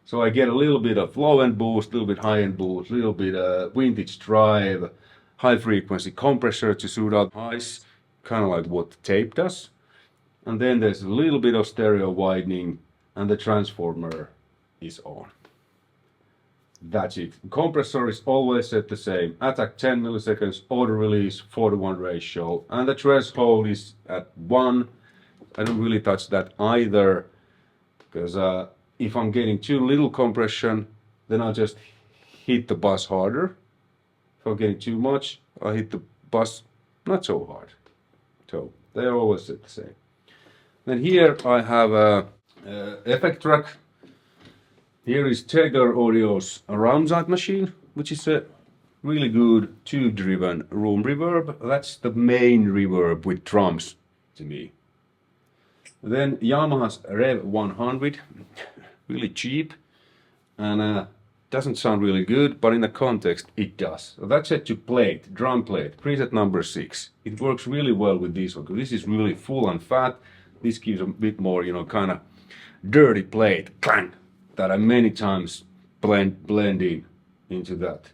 So I get a little bit of low-end boost, a little bit high-end boost, a little bit vintage drive, high-frequency compressor to shoot out highs, kind of like what the tape does. And then there's a little bit of stereo widening, and the transformer is on. That's it. The compressor is always set the same. Attack 10 milliseconds, auto release 4:1 ratio, and the threshold is at 1. I don't really touch that either, because if I'm getting too little compression, then I'll just hit the bus harder. If I'm getting too much, I'll hit the bus not so hard. So they're always set the same. Then here I have a effect track. Here is Tegeler Audio's Roundside machine, which is a really good tube-driven room reverb. That's the main reverb with drums to me. Then Yamaha's Rev 100, really cheap, and doesn't sound really good, but in the context it does. So that's set to plate, drum plate, preset number 6. It works really well with this one, because this is really full and fat. This gives a bit more, kind of dirty plate, clang, that I many times blend in into that.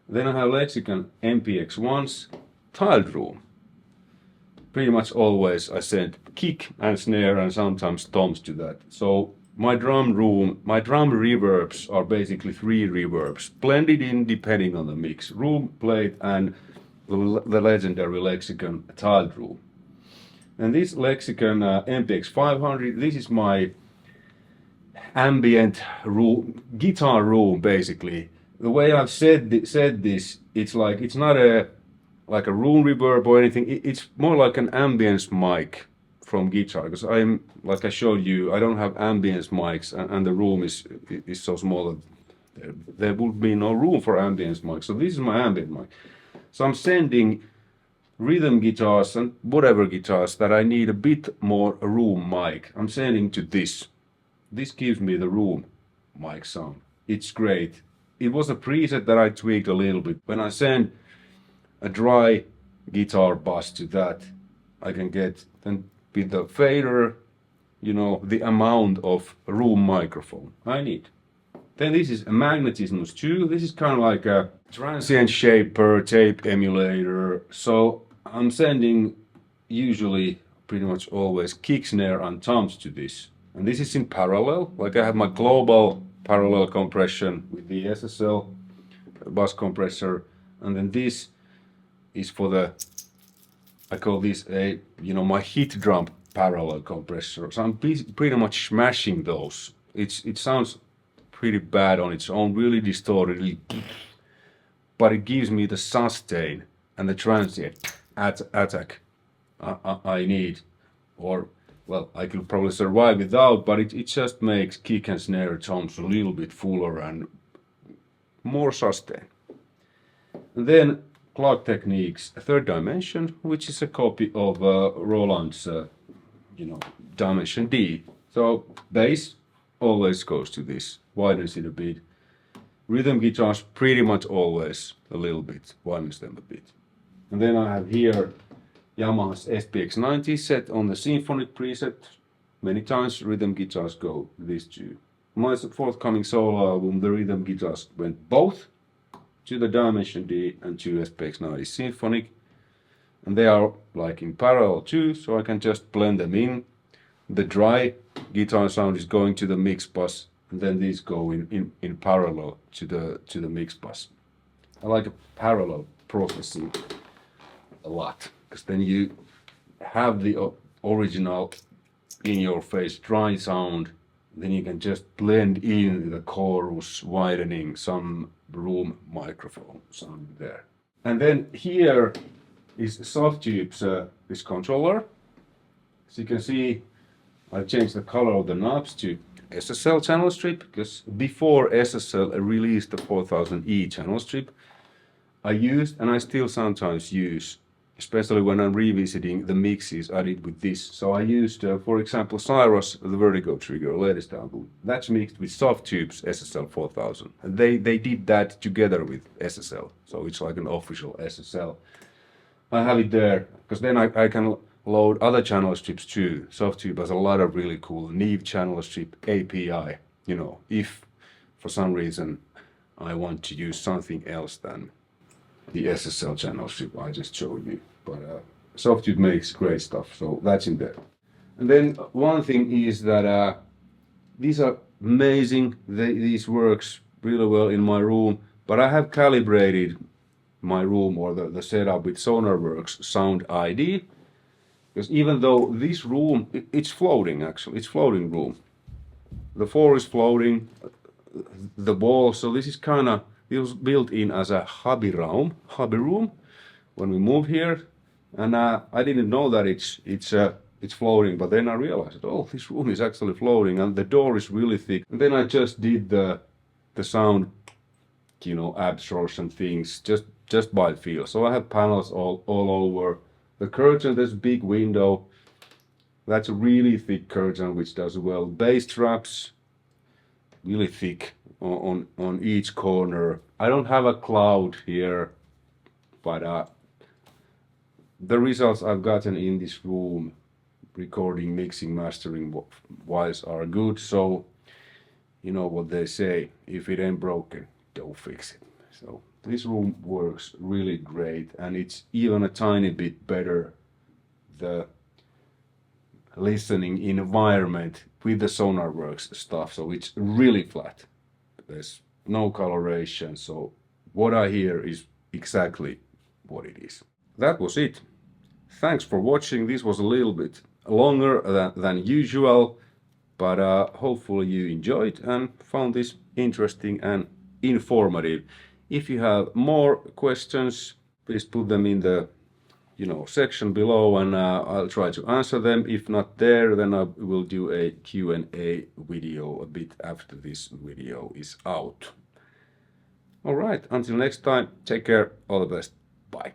Then I have Lexicon MPX1's tiled room. Pretty much always I send kick and snare and sometimes toms to that. So my drum reverbs are basically 3 reverbs, blended in depending on the mix. Room, plate, and the legendary Lexicon tiled room. And this Lexicon MPX 500, this is my ambient room, guitar room basically. The way I've said this, it's like, it's not like a room reverb or anything, it's more like an ambience mic from guitar, because like I showed you, I don't have ambience mics, and the room is so small that there would be no room for ambience mics. So this is my ambient mic. So I'm sending rhythm guitars and whatever guitars that I need a bit more room mic. I'm sending to this. This gives me the room mic sound. It's great. It was a preset that I tweaked a little bit. When I send a dry guitar bus to that, I can get then with the fader, the amount of room microphone I need. Then this is a Magnetismus 2. This is kind of like a transient shaper, tape emulator. So I'm sending usually pretty much always kick, snare and toms to this. And this is in parallel. Like I have my global parallel compression with the SSL bus compressor. And then this is for the, I call this my hit drum parallel compressor. So I'm pretty much smashing those. It sounds pretty bad on its own, really distorted, really, but it gives me the sustain and the transient attack I need, or well, I could probably survive without, but it just makes kick and snare toms a little bit fuller and more sustain. And then Clock Techniques Third Dimension, which is a copy of Roland's Dimension D. So bass always goes to this, widens it a bit. Rhythm guitars pretty much always a little bit, widens them a bit. And then I have here Yamaha's SPX90 set on the symphonic preset. Many times rhythm guitars go these two. My forthcoming solo album, the rhythm guitars went both to the Dimension D and to SPX90 symphonic. And they are like in parallel too, so I can just blend them in. The dry guitar sound is going to the mix bus, and then these go in parallel to the mix bus. I like a parallel processing a lot, because then you have the original in-your-face dry sound, then you can just blend in the chorus, widening some room microphone sound there. And then here is Softube's this controller. As you can see, I changed the color of the knobs to SSL channel strip, because before SSL released the 4000E channel strip, I used, and I still sometimes use, especially when I'm revisiting the mixes I did with this. So I used, for example, CYHRA's The Vertigo Trigger, latest album. That's mixed with Soft Tube's SSL 4000. And they did that together with SSL, so it's like an official SSL. I have it there, because then I can load other channel strips too. SoftTube has a lot of really cool Neve channel strip API, you know, if for some reason I want to use something else than the SSL channel strip I just showed you. But SoftTube makes great stuff, so that's in there. And then one thing is that these are amazing. These works really well in my room, but I have calibrated my room or the setup with SonarWorks Sound ID, because even though this room, it's floating actually, it's floating room. The floor is floating, the wall, so this is kind of, it was built in as a hobby room when we moved here, and I didn't know that it's floating, but then I realized, oh, this room is actually floating, and the door is really thick. And then I just did the sound, you know, absorption things just by feel. So I have panels all over. The curtain, there's a big window. That's a really thick curtain, which does well. Bass traps, really thick on each corner. I don't have a cloud here, but the results I've gotten in this room, recording, mixing, mastering wise, are good. So you know what they say, if it ain't broken, don't fix it. So this room works really great, and it's even a tiny bit better, the listening environment with the SonarWorks stuff. So it's really flat, there's no coloration, so what I hear is exactly what it is. That was it. Thanks for watching. This was a little bit longer than usual, but hopefully you enjoyed and found this interesting and informative. If you have more questions, please put them in the section below, and I'll try to answer them. If not there, then I will do a Q&A video a bit after this video is out. All right, until next time, take care, all the best, bye.